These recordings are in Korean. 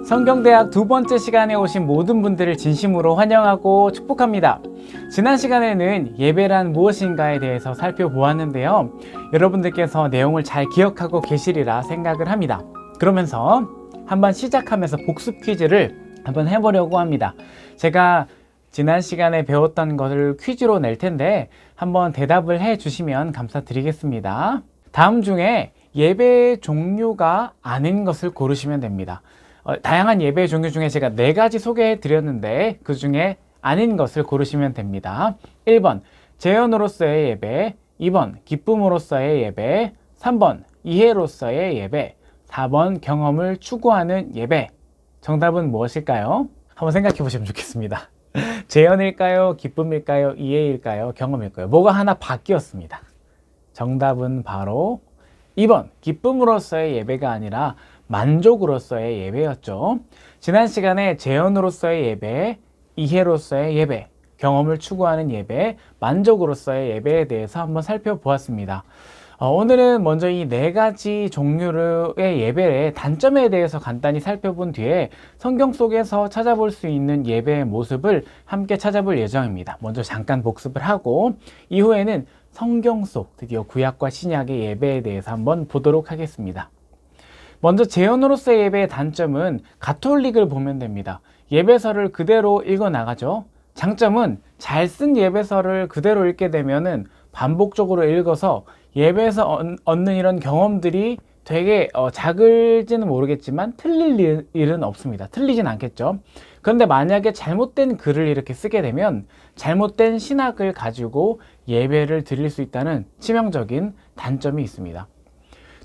성경대학 두 번째 시간에 오신 모든 분들을 진심으로 환영하고 축복합니다. 지난 시간에는 예배란 무엇인가에 대해서 살펴보았는데요. 여러분들께서 내용을 잘 기억하고 계시리라 생각을 합니다. 그러면서 한번 시작하면서 복습 퀴즈를 한번 해보려고 합니다. 제가 지난 시간에 배웠던 것을 퀴즈로 낼 텐데 한번 대답을 해 주시면 감사드리겠습니다. 다음 중에 예배의 종류가 아닌 것을 고르시면 됩니다. 다양한 예배의 종류 중에 제가 4가지 소개해 드렸는데 그 중에 아닌 것을 고르시면 됩니다. 1번 재현으로서의 예배, 2번 기쁨으로서의 예배, 3번 이해로서의 예배, 4번 경험을 추구하는 예배. 정답은 무엇일까요? 한번 생각해 보시면 좋겠습니다. 재현일까요? 기쁨일까요? 이해일까요? 경험일까요? 뭐가 하나 바뀌었습니다. 정답은 바로 2번 기쁨으로서의 예배가 아니라 만족으로서의 예배였죠. 지난 시간에 재현으로서의 예배, 이해로서의 예배, 경험을 추구하는 예배, 만족으로서의 예배에 대해서 한번 살펴보았습니다. 오늘은 먼저 이 4가지 종류의 예배의 단점에 대해서 간단히 살펴본 뒤에 성경 속에서 찾아볼 수 있는 예배의 모습을 함께 찾아볼 예정입니다. 먼저 잠깐 복습을 하고 이후에는 성경 속 드디어 구약과 신약의 예배에 대해서 한번 보도록 하겠습니다. 먼저 재현으로서의 예배의 단점은 가톨릭을 보면 됩니다. 예배서를 그대로 읽어 나가죠. 장점은 잘 쓴 예배서를 그대로 읽게 되면은 반복적으로 읽어서 예배에서 얻는 이런 경험들이 되게 작을지는 모르겠지만 틀릴 일은 없습니다. 틀리진 않겠죠. 그런데 만약에 잘못된 글을 이렇게 쓰게 되면 잘못된 신학을 가지고 예배를 드릴 수 있다는 치명적인 단점이 있습니다.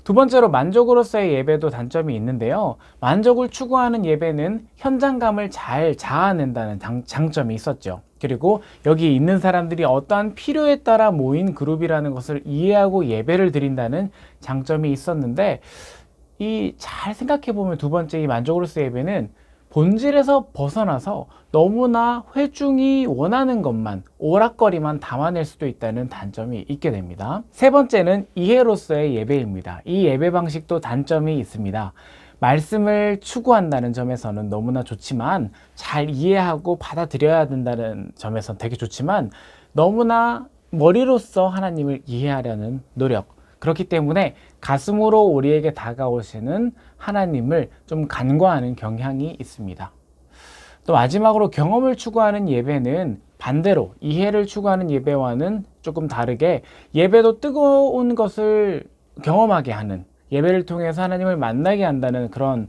두 번째로 만족으로서의 예배도 단점이 있는데요. 만족을 추구하는 예배는 현장감을 잘 자아낸다는 장점이 있었죠. 그리고 여기 있는 사람들이 어떠한 필요에 따라 모인 그룹이라는 것을 이해하고 예배를 드린다는 장점이 있었는데 잘 생각해 보면 두 번째 이 만족으로서의 예배는 본질에서 벗어나서 너무나 회중이 원하는 것만 오락거리만 담아낼 수도 있다는 단점이 있게 됩니다. 세 번째는 이해로서의 예배입니다. 이 예배 방식도 단점이 있습니다. 말씀을 추구한다는 점에서는 너무나 좋지만 잘 이해하고 받아들여야 된다는 점에서는 되게 좋지만 너무나 머리로서 하나님을 이해하려는 노력, 그렇기 때문에 가슴으로 우리에게 다가오시는 하나님을 좀 간과하는 경향이 있습니다. 또 마지막으로 경험을 추구하는 예배는 반대로 이해를 추구하는 예배와는 조금 다르게 예배도 뜨거운 것을 경험하게 하는, 예배를 통해서 하나님을 만나게 한다는 그런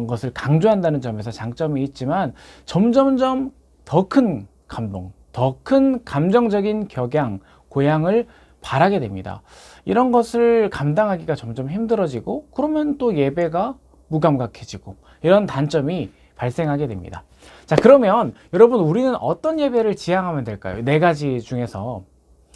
것을 강조한다는 점에서 장점이 있지만 점점점 더 큰 감동, 더 큰 감정적인 격양, 고향을 바라게 됩니다. 이런 것을 감당하기가 점점 힘들어지고 그러면 또 예배가 무감각해지고 이런 단점이 발생하게 됩니다. 자, 그러면 여러분 우리는 어떤 예배를 지향하면 될까요? 4가지 중에서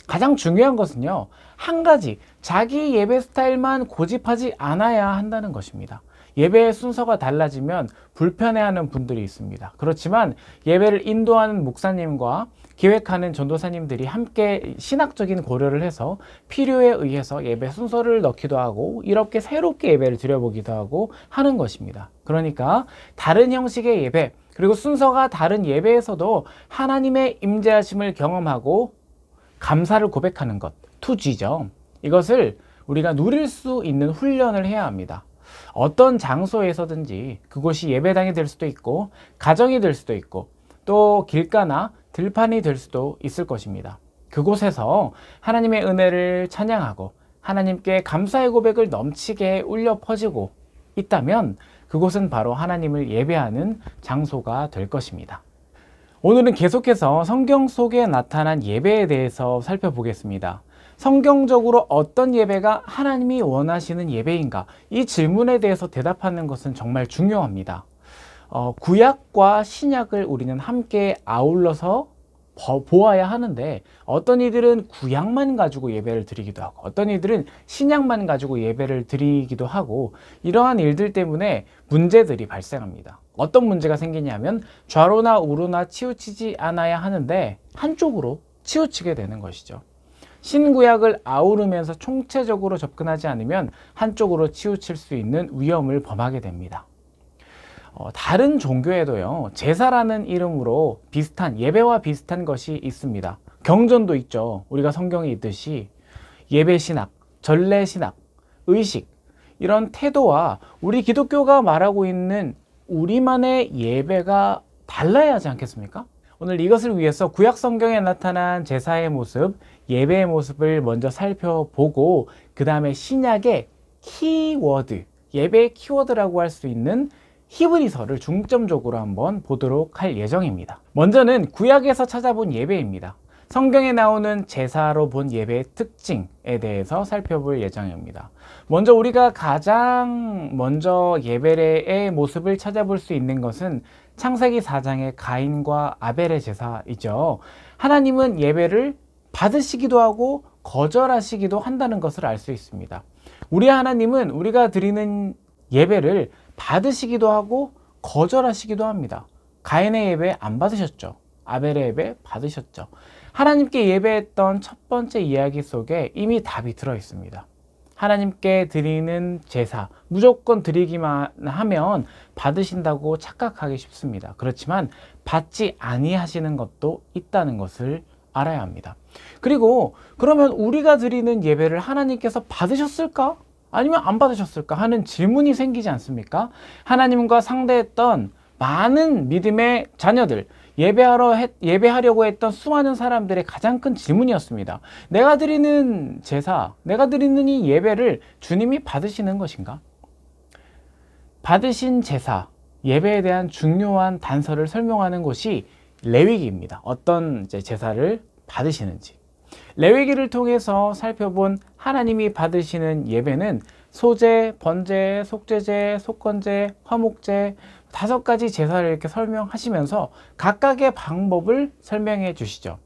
가장 중요한 것은요, 한 가지 자기 예배 스타일만 고집하지 않아야 한다는 것입니다. 예배의 순서가 달라지면 불편해하는 분들이 있습니다. 그렇지만 예배를 인도하는 목사님과 기획하는 전도사님들이 함께 신학적인 고려를 해서 필요에 의해서 예배 순서를 넣기도 하고 이렇게 새롭게 예배를 드려보기도 하고 하는 것입니다. 그러니까 다른 형식의 예배, 그리고 순서가 다른 예배에서도 하나님의 임재하심을 경험하고 감사를 고백하는 것, 투지죠. 이것을 우리가 누릴 수 있는 훈련을 해야 합니다. 어떤 장소에서든지 그곳이 예배당이 될 수도 있고 가정이 될 수도 있고 또 길가나 들판이 될 수도 있을 것입니다. 그곳에서 하나님의 은혜를 찬양하고 하나님께 감사의 고백을 넘치게 울려 퍼지고 있다면 그곳은 바로 하나님을 예배하는 장소가 될 것입니다. 오늘은 계속해서 성경 속에 나타난 예배에 대해서 살펴보겠습니다. 성경적으로 어떤 예배가 하나님이 원하시는 예배인가? 이 질문에 대해서 대답하는 것은 정말 중요합니다. 구약과 신약을 우리는 함께 아울러서 보아야 하는데 어떤 이들은 구약만 가지고 예배를 드리기도 하고 어떤 이들은 신약만 가지고 예배를 드리기도 하고 이러한 일들 때문에 문제들이 발생합니다. 어떤 문제가 생기냐면 좌로나 우로나 치우치지 않아야 하는데 한쪽으로 치우치게 되는 것이죠. 신구약을 아우르면서 총체적으로 접근하지 않으면 한쪽으로 치우칠 수 있는 위험을 범하게 됩니다. 다른 종교에도요, 제사라는 이름으로 비슷한, 예배와 비슷한 것이 있습니다. 경전도 있죠. 우리가 성경에 있듯이 예배신학, 전례신학, 의식, 이런 태도와 우리 기독교가 말하고 있는 우리만의 예배가 달라야 하지 않겠습니까? 오늘 이것을 위해서 구약 성경에 나타난 제사의 모습, 예배의 모습을 먼저 살펴보고 그 다음에 신약의 키워드, 예배의 키워드라고 할 수 있는 히브리서를 중점적으로 한번 보도록 할 예정입니다. 먼저는 구약에서 찾아본 예배입니다. 성경에 나오는 제사로 본 예배의 특징에 대해서 살펴볼 예정입니다. 먼저 우리가 가장 먼저 예배의 모습을 찾아볼 수 있는 것은 창세기 4장의 가인과 아벨의 제사이죠. 하나님은 예배를 받으시기도 하고 거절하시기도 한다는 것을 알 수 있습니다. 우리 하나님은 우리가 드리는 예배를 받으시기도 하고 거절하시기도 합니다. 가인의 예배 안 받으셨죠. 아벨의 예배 받으셨죠. 하나님께 예배했던 첫 번째 이야기 속에 이미 답이 들어 있습니다. 하나님께 드리는 제사, 무조건 드리기만 하면 받으신다고 착각하기 쉽습니다. 그렇지만 받지 아니하시는 것도 있다는 것을 알아야 합니다. 그리고 그러면 우리가 드리는 예배를 하나님께서 받으셨을까? 아니면 안 받으셨을까 하는 질문이 생기지 않습니까? 하나님과 상대했던 많은 믿음의 자녀들, 예배하려고 했던 수많은 사람들의 가장 큰 질문이었습니다. 내가 드리는 제사, 내가 드리는 이 예배를 주님이 받으시는 것인가? 받으신 제사, 예배에 대한 중요한 단서를 설명하는 곳이 레위기입니다. 어떤 제사를 받으시는지. 레위기를 통해서 살펴본 하나님이 받으시는 예배는 소제, 번제, 속죄제, 속건제, 화목제 5가지 제사를 이렇게 설명하시면서 각각의 방법을 설명해 주시죠.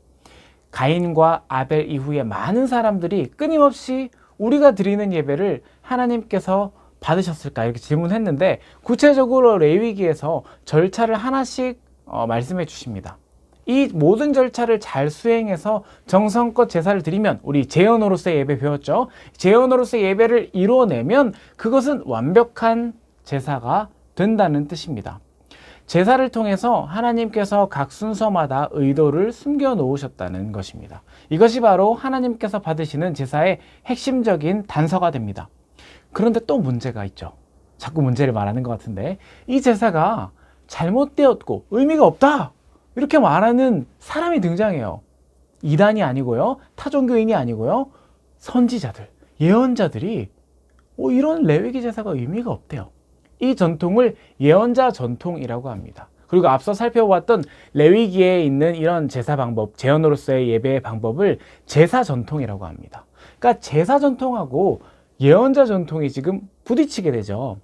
가인과 아벨 이후에 많은 사람들이 끊임없이 우리가 드리는 예배를 하나님께서 받으셨을까 이렇게 질문했는데 구체적으로 레위기에서 절차를 하나씩 말씀해 주십니다. 이 모든 절차를 잘 수행해서 정성껏 제사를 드리면 우리 제언으로서의 예배 배웠죠. 제언으로서의 예배를 이뤄내면 그것은 완벽한 제사가 된다는 뜻입니다. 제사를 통해서 하나님께서 각 순서마다 의도를 숨겨 놓으셨다는 것입니다. 이것이 바로 하나님께서 받으시는 제사의 핵심적인 단서가 됩니다. 그런데 또 문제가 있죠. 자꾸 문제를 말하는 것 같은데 이 제사가 잘못되었고 의미가 없다 이렇게 말하는 사람이 등장해요. 이단이 아니고요, 타종교인이 아니고요, 선지자들, 예언자들이 이런 레위기 제사가 의미가 없대요. 이 전통을 예언자 전통이라고 합니다. 그리고 앞서 살펴봤던 레위기에 있는 이런 제사 방법, 제언으로서의 예배의 방법을 제사 전통이라고 합니다. 그러니까 제사 전통하고 예언자 전통이 지금 부딪히게 되죠.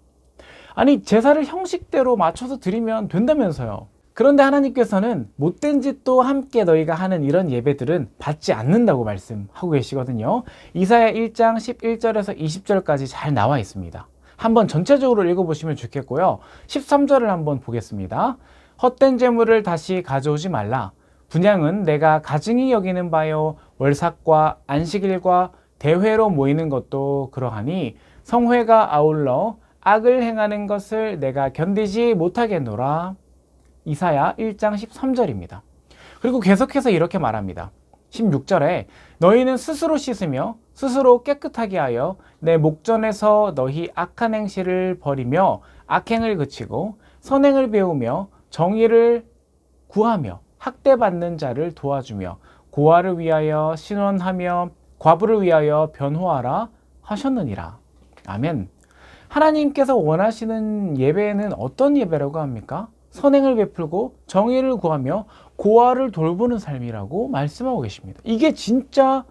아니, 제사를 형식대로 맞춰서 드리면 된다면서요. 그런데 하나님께서는 못된 짓도 함께 너희가 하는 이런 예배들은 받지 않는다고 말씀하고 계시거든요. 이사야 1장 11절에서 20절까지 잘 나와 있습니다. 한번 전체적으로 읽어보시면 좋겠고요. 13절을 한번 보겠습니다. 헛된 재물을 다시 가져오지 말라. 분향은 내가 가증히 여기는 바요. 월삭과 안식일과 대회로 모이는 것도 그러하니 성회가 아울러 악을 행하는 것을 내가 견디지 못하겠노라. 이사야 1장 13절입니다. 그리고 계속해서 이렇게 말합니다. 16절에 너희는 스스로 씻으며 스스로 깨끗하게 하여 내 목전에서 너희 악한 행실을 버리며 악행을 그치고 선행을 배우며 정의를 구하며 학대받는 자를 도와주며 고아를 위하여 신원하며 과부를 위하여 변호하라 하셨느니라. 아멘. 하나님께서 원하시는 예배는 어떤 예배라고 합니까? 선행을 베풀고 정의를 구하며 고아를 돌보는 삶이라고 말씀하고 계십니다. 이게 진짜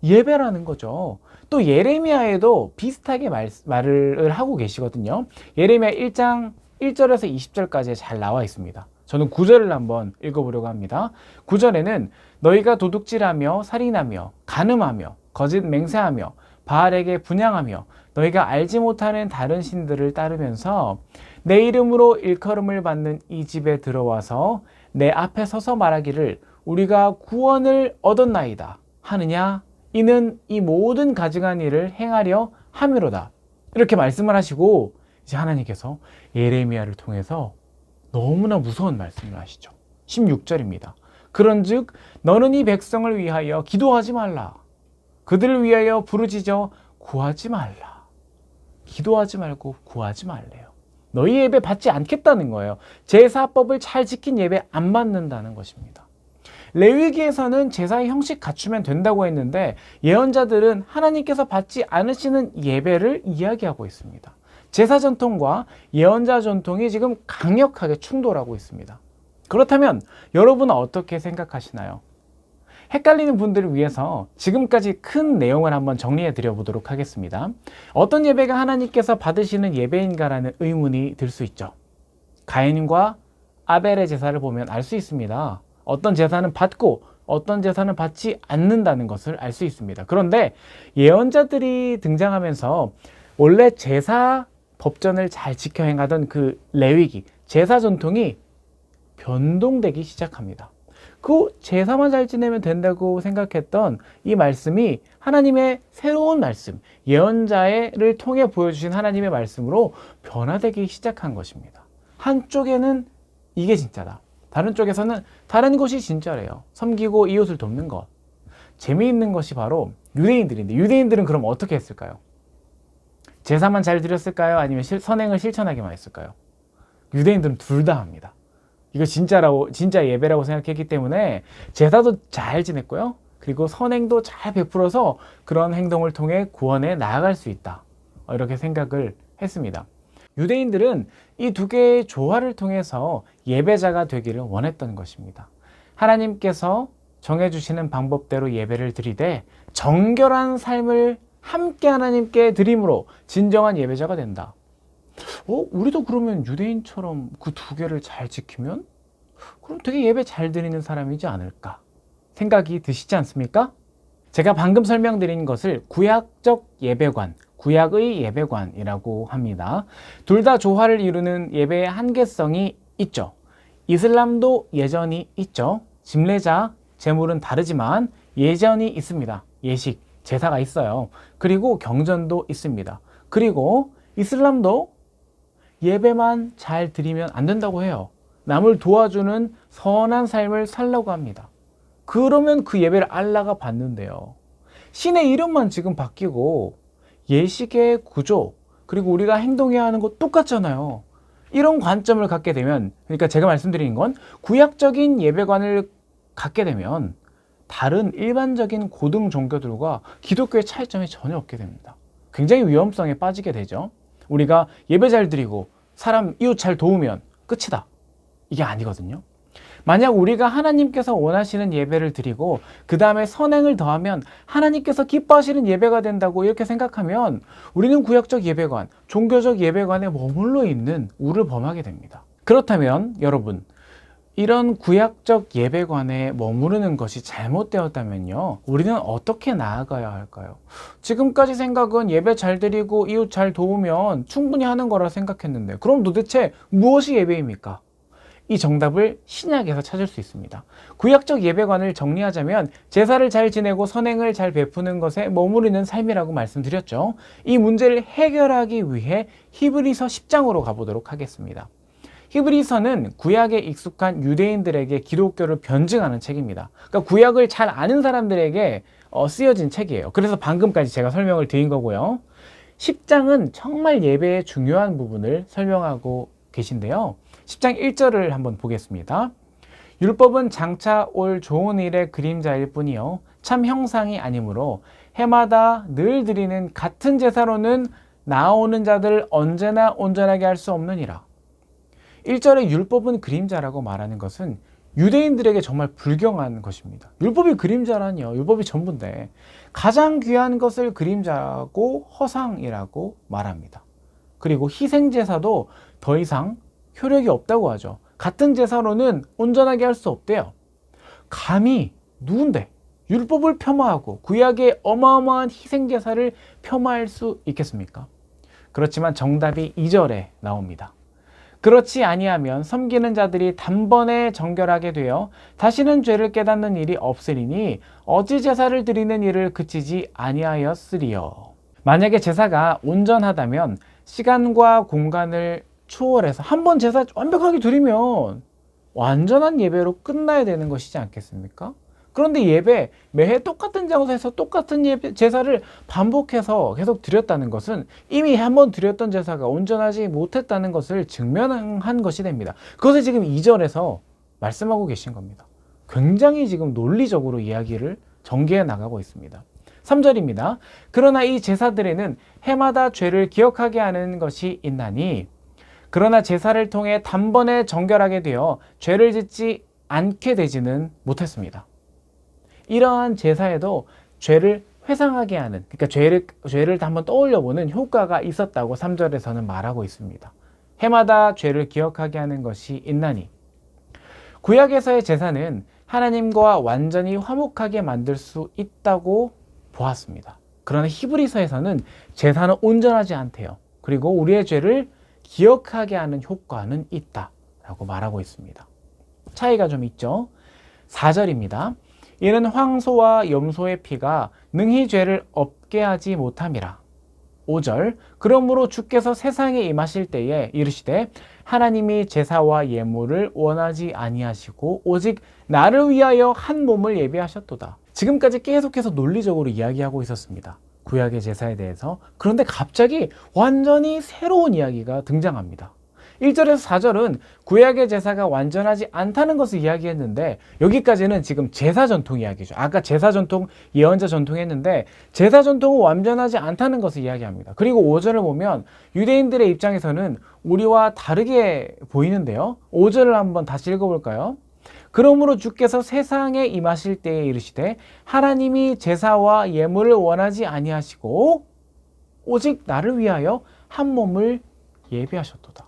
예배라는 거죠. 또 예레미야에도 비슷하게 말을 하고 계시거든요. 예레미야 1장 1절에서 20절까지 잘 나와 있습니다. 저는 9절을 한번 읽어보려고 합니다. 9절에는 너희가 도둑질하며 살인하며 간음하며 거짓 맹세하며 바알에게 분향하며 너희가 알지 못하는 다른 신들을 따르면서 내 이름으로 일컬음을 받는 이 집에 들어와서 내 앞에 서서 말하기를 우리가 구원을 얻었나이다 하느냐? 이는 이 모든 가증한 일을 행하려 함이로다. 이렇게 말씀을 하시고 이제 하나님께서 예레미야를 통해서 너무나 무서운 말씀을 하시죠. 16절입니다. 그런즉 너는 이 백성을 위하여 기도하지 말라. 그들을 위하여 부르짖어 구하지 말라. 기도하지 말고 구하지 말래요. 너희 예배 받지 않겠다는 거예요. 제사법을 잘 지킨 예배 안 받는다는 것입니다. 레위기에서는 제사의 형식 갖추면 된다고 했는데 예언자들은 하나님께서 받지 않으시는 예배를 이야기하고 있습니다. 제사 전통과 예언자 전통이 지금 강력하게 충돌하고 있습니다. 그렇다면 여러분은 어떻게 생각하시나요? 헷갈리는 분들을 위해서 지금까지 큰 내용을 한번 정리해 드려 보도록 하겠습니다. 어떤 예배가 하나님께서 받으시는 예배인가라는 의문이 들 수 있죠. 가인과 아벨의 제사를 보면 알 수 있습니다. 어떤 제사는 받고 어떤 제사는 받지 않는다는 것을 알 수 있습니다. 그런데 예언자들이 등장하면서 원래 제사 법전을 잘 지켜 행하던 그 레위기, 제사 전통이 변동되기 시작합니다. 그 제사만 잘 지내면 된다고 생각했던 이 말씀이 하나님의 새로운 말씀, 예언자를 통해 보여주신 하나님의 말씀으로 변화되기 시작한 것입니다. 한쪽에는 이게 진짜다. 다른 쪽에서는 다른 것이 진짜래요. 섬기고 이웃을 돕는 것. 재미있는 것이 바로 유대인들인데 유대인들은 그럼 어떻게 했을까요? 제사만 잘 드렸을까요? 아니면 선행을 실천하기만 했을까요? 유대인들은 둘 다 합니다. 이거 진짜 예배라고 생각했기 때문에 제사도 잘 지냈고요. 그리고 선행도 잘 베풀어서 그런 행동을 통해 구원에 나아갈 수 있다. 이렇게 생각을 했습니다. 유대인들은 이 두 개의 조화를 통해서 예배자가 되기를 원했던 것입니다. 하나님께서 정해주시는 방법대로 예배를 드리되 정결한 삶을 함께 하나님께 드림으로 진정한 예배자가 된다. 우리도 그러면 유대인처럼 그 두 개를 잘 지키면 그럼 되게 예배 잘 드리는 사람이지 않을까 생각이 드시지 않습니까? 제가 방금 설명드린 것을 구약적 예배관, 구약의 예배관이라고 합니다. 둘 다 조화를 이루는 예배의 한계성이 있죠. 이슬람도 예전이 있죠. 집례자, 제물은 다르지만 예전이 있습니다. 예식, 제사가 있어요. 그리고 경전도 있습니다. 그리고 이슬람도 예배만 잘 드리면 안 된다고 해요. 남을 도와주는 선한 삶을 살라고 합니다. 그러면 그 예배를 알라가 받는데요. 신의 이름만 지금 바뀌고 예식의 구조 그리고 우리가 행동해야 하는 거 똑같잖아요. 이런 관점을 갖게 되면, 그러니까 제가 말씀드리는 건 구약적인 예배관을 갖게 되면 다른 일반적인 고등 종교들과 기독교의 차이점이 전혀 없게 됩니다. 굉장히 위험성에 빠지게 되죠. 우리가 예배 잘 드리고 사람 이웃 잘 도우면 끝이다. 이게 아니거든요. 만약 우리가 하나님께서 원하시는 예배를 드리고 그 다음에 선행을 더하면 하나님께서 기뻐하시는 예배가 된다고 이렇게 생각하면 우리는 구약적 예배관, 종교적 예배관에 머물러 있는 우를 범하게 됩니다. 그렇다면 여러분, 이런 구약적 예배관에 머무르는 것이 잘못되었다면요, 우리는 어떻게 나아가야 할까요? 지금까지 생각은 예배 잘 드리고 이웃 잘 도우면 충분히 하는 거라 생각했는데 그럼 도대체 무엇이 예배입니까? 이 정답을 신약에서 찾을 수 있습니다. 구약적 예배관을 정리하자면 제사를 잘 지내고 선행을 잘 베푸는 것에 머무르는 삶이라고 말씀드렸죠. 이 문제를 해결하기 위해 히브리서 10장으로 가보도록 하겠습니다. 히브리서는 구약에 익숙한 유대인들에게 기독교를 변증하는 책입니다. 그러니까 구약을 잘 아는 사람들에게 쓰여진 책이에요. 그래서 방금까지 제가 설명을 드린 거고요. 10장은 정말 예배의 중요한 부분을 설명하고 계신데요. 10장 1절을 한번 보겠습니다. 율법은 장차 올 좋은 일의 그림자일 뿐이요 참 형상이 아니므로 해마다 늘 드리는 같은 제사로는 나아오는 자들 언제나 온전하게 할 수 없느니라. 1절에 율법은 그림자라고 말하는 것은 유대인들에게 정말 불경한 것입니다. 율법이 그림자라니요. 율법이 전부인데 가장 귀한 것을 그림자고 허상이라고 말합니다. 그리고 희생제사도 더 이상 효력이 없다고 하죠. 같은 제사로는 온전하게 할 수 없대요. 감히 누군데 율법을 폄하하고 구약의 어마어마한 희생제사를 폄하할 수 있겠습니까? 그렇지만 정답이 2절에 나옵니다. 그렇지 아니하면 섬기는 자들이 단번에 정결하게 되어 다시는 죄를 깨닫는 일이 없으리니 어찌 제사를 드리는 일을 그치지 아니하였으리요. 만약에 제사가 온전하다면 시간과 공간을 초월해서 한 번 제사 완벽하게 드리면 완전한 예배로 끝나야 되는 것이지 않겠습니까? 그런데 예배, 매해 똑같은 장소에서 똑같은 예배, 제사를 반복해서 계속 드렸다는 것은 이미 한 번 드렸던 제사가 온전하지 못했다는 것을 증명한 것이 됩니다. 그것을 지금 2절에서 말씀하고 계신 겁니다. 굉장히 지금 논리적으로 이야기를 전개해 나가고 있습니다. 3절입니다. 그러나 이 제사들에는 해마다 죄를 기억하게 하는 것이 있나니 그러나 제사를 통해 단번에 정결하게 되어 죄를 짓지 않게 되지는 못했습니다. 이러한 제사에도 죄를 회상하게 하는, 그러니까 죄를 한번 떠올려보는 효과가 있었다고 3절에서는 말하고 있습니다. 해마다 죄를 기억하게 하는 것이 있나니 구약에서의 제사는 하나님과 완전히 화목하게 만들 수 있다고 보았습니다. 그러나 히브리서에서는 제사는 온전하지 않대요. 그리고 우리의 죄를 기억하게 하는 효과는 있다라고 말하고 있습니다. 차이가 좀 있죠. 4절입니다. 이는 황소와 염소의 피가 능히 죄를 없게 하지 못함이라. 5절. 그러므로 주께서 세상에 임하실 때에 이르시되 하나님이 제사와 예물을 원하지 아니하시고 오직 나를 위하여 한 몸을 예비하셨도다. 지금까지 계속해서 논리적으로 이야기하고 있었습니다. 구약의 제사에 대해서. 그런데 갑자기 완전히 새로운 이야기가 등장합니다. 1절에서 4절은 구약의 제사가 완전하지 않다는 것을 이야기했는데 여기까지는 지금 제사 전통 이야기죠. 아까 제사 전통, 예언자 전통 했는데 제사 전통은 완전하지 않다는 것을 이야기합니다. 그리고 5절을 보면 유대인들의 입장에서는 우리와 다르게 보이는데요. 5절을 한번 다시 읽어볼까요? 그러므로 주께서 세상에 임하실 때에 이르시되 하나님이 제사와 예물을 원하지 아니하시고 오직 나를 위하여 한 몸을 예비하셨도다.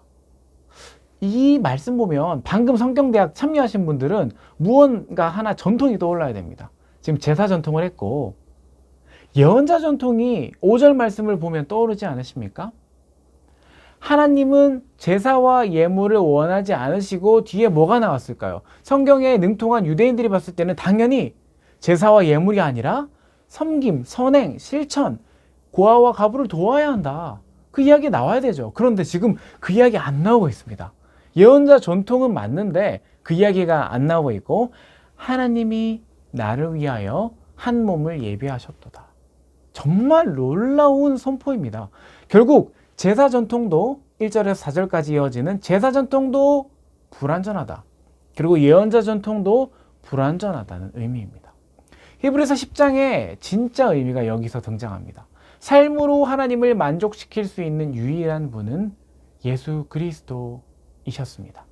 이 말씀 보면 방금 성경대학 참여하신 분들은 무언가 하나 전통이 떠올라야 됩니다. 지금 제사 전통을 했고 예언자 전통이 5절 말씀을 보면 떠오르지 않으십니까? 하나님은 제사와 예물을 원하지 않으시고 뒤에 뭐가 나왔을까요? 성경에 능통한 유대인들이 봤을 때는 당연히 제사와 예물이 아니라 섬김, 선행, 실천, 고아와 과부를 도와야 한다. 그 이야기 나와야 되죠. 그런데 지금 그 이야기 안 나오고 있습니다. 예언자 전통은 맞는데 그 이야기가 안 나오고 있고 하나님이 나를 위하여 한 몸을 예비하셨도다. 정말 놀라운 선포입니다. 결국 제사 전통도 1절에서 4절까지 이어지는 제사 전통도 불완전하다. 그리고 예언자 전통도 불완전하다는 의미입니다. 히브리서 10장의 진짜 의미가 여기서 등장합니다. 삶으로 하나님을 만족시킬 수 있는 유일한 분은 예수 그리스도이셨습니다.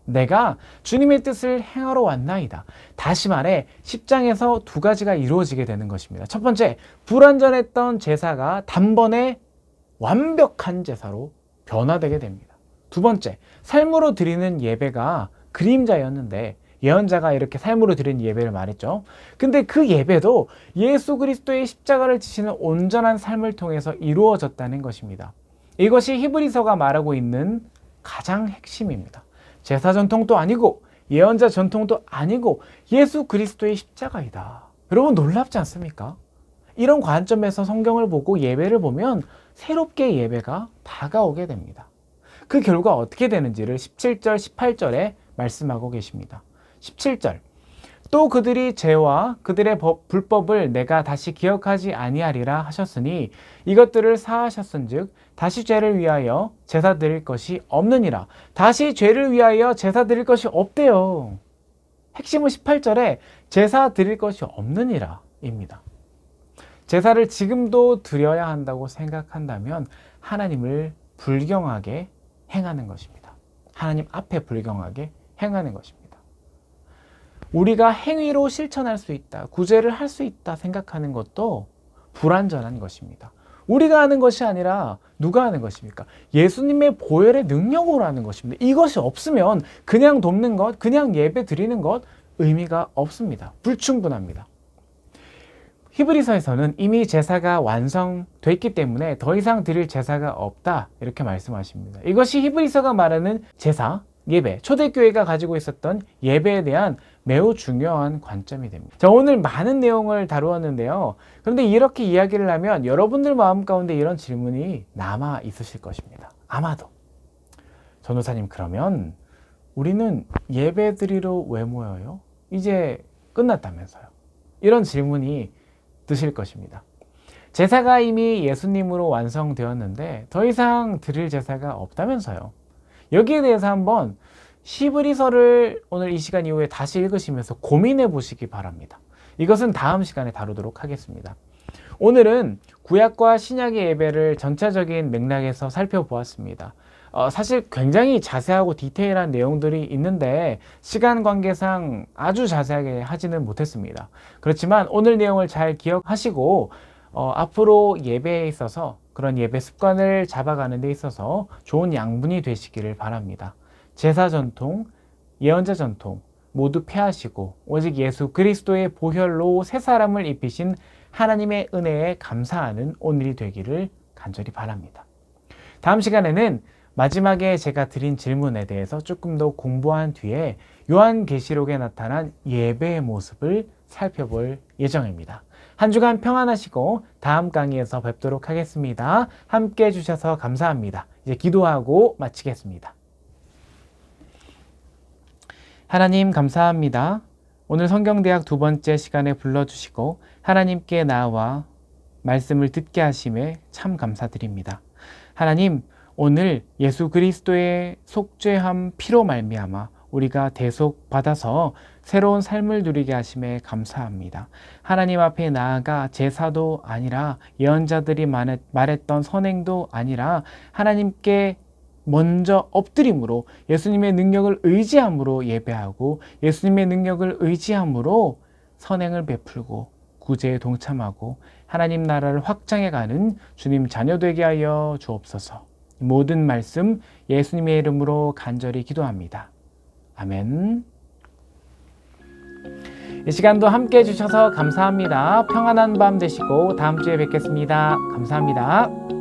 내가 주님의 뜻을 행하러 왔나이다. 다시 말해 10장에서 두 가지가 이루어지게 되는 것입니다. 첫 번째, 불완전했던 제사가 단번에 완벽한 제사로 변화되게 됩니다. 두 번째, 삶으로 드리는 예배가 그림자였는데 예언자가 이렇게 삶으로 드리는 예배를 말했죠. 근데 그 예배도 예수 그리스도의 십자가를 지시는 온전한 삶을 통해서 이루어졌다는 것입니다. 이것이 히브리서가 말하고 있는 가장 핵심입니다. 제사 전통도 아니고 예언자 전통도 아니고 예수 그리스도의 십자가이다. 여러분 놀랍지 않습니까? 이런 관점에서 성경을 보고 예배를 보면 새롭게 예배가 다가오게 됩니다. 그 결과 어떻게 되는지를 17절, 18절에 말씀하고 계십니다. 17절. 또 그들이 죄와 그들의 불법을 내가 다시 기억하지 아니하리라 하셨으니 이것들을 사하셨은즉 다시 죄를 위하여 제사 드릴 것이 없느니라. 다시 죄를 위하여 제사 드릴 것이 없대요. 핵심은 18절에 제사 드릴 것이 없느니라 입니다. 제사를 지금도 드려야 한다고 생각한다면 하나님을 불경하게 행하는 것입니다. 하나님 앞에 불경하게 행하는 것입니다. 우리가 행위로 실천할 수 있다, 구제를 할 수 있다 생각하는 것도 불완전한 것입니다. 우리가 하는 것이 아니라 누가 하는 것입니까? 예수님의 보혈의 능력으로 하는 것입니다. 이것이 없으면 그냥 돕는 것, 그냥 예배 드리는 것 의미가 없습니다. 불충분합니다. 히브리서에서는 이미 제사가 완성됐기 때문에 더 이상 드릴 제사가 없다 이렇게 말씀하십니다. 이것이 히브리서가 말하는 제사, 예배, 초대교회가 가지고 있었던 예배에 대한 매우 중요한 관점이 됩니다. 자, 오늘 많은 내용을 다루었는데요. 그런데 이렇게 이야기를 하면 여러분들 마음 가운데 이런 질문이 남아 있으실 것입니다. 아마도 전도사님, 그러면 우리는 예배 드리러 왜 모여요? 이제 끝났다면서요. 이런 질문이 드실 것입니다. 제사가 이미 예수님으로 완성되었는데 더 이상 드릴 제사가 없다면서요. 여기에 대해서 한번 히브리서를 오늘 이 시간 이후에 다시 읽으시면서 고민해 보시기 바랍니다. 이것은 다음 시간에 다루도록 하겠습니다. 오늘은 구약과 신약의 예배를 전체적인 맥락에서 살펴보았습니다. 사실 굉장히 자세하고 디테일한 내용들이 있는데 시간 관계상 아주 자세하게 하지는 못했습니다. 그렇지만 오늘 내용을 잘 기억하시고 앞으로 예배에 있어서 그런 예배 습관을 잡아가는 데 있어서 좋은 양분이 되시기를 바랍니다. 제사 전통, 예언자 전통 모두 폐하시고 오직 예수 그리스도의 보혈로 새 사람을 입히신 하나님의 은혜에 감사하는 오늘이 되기를 간절히 바랍니다. 다음 시간에는 마지막에 제가 드린 질문에 대해서 조금 더 공부한 뒤에 요한계시록에 나타난 예배의 모습을 살펴볼 예정입니다. 한 주간 평안하시고 다음 강의에서 뵙도록 하겠습니다. 함께 해주셔서 감사합니다. 이제 기도하고 마치겠습니다. 하나님 감사합니다. 오늘 성경대학 두 번째 시간에 불러주시고 하나님께 나와 말씀을 듣게 하심에 참 감사드립니다. 하나님, 오늘 예수 그리스도의 속죄함 피로 말미암아 우리가 대속받아서 새로운 삶을 누리게 하심에 감사합니다. 하나님 앞에 나아가 제사도 아니라 예언자들이 말했던 선행도 아니라 하나님께 먼저 엎드림으로 예수님의 능력을 의지함으로 예배하고 예수님의 능력을 의지함으로 선행을 베풀고 구제에 동참하고 하나님 나라를 확장해가는 주님 자녀 되게 하여 주옵소서. 모든 말씀 예수님의 이름으로 간절히 기도합니다. 아멘. 이 시간도 함께 해주셔서 감사합니다. 평안한 밤 되시고 다음 주에 뵙겠습니다. 감사합니다.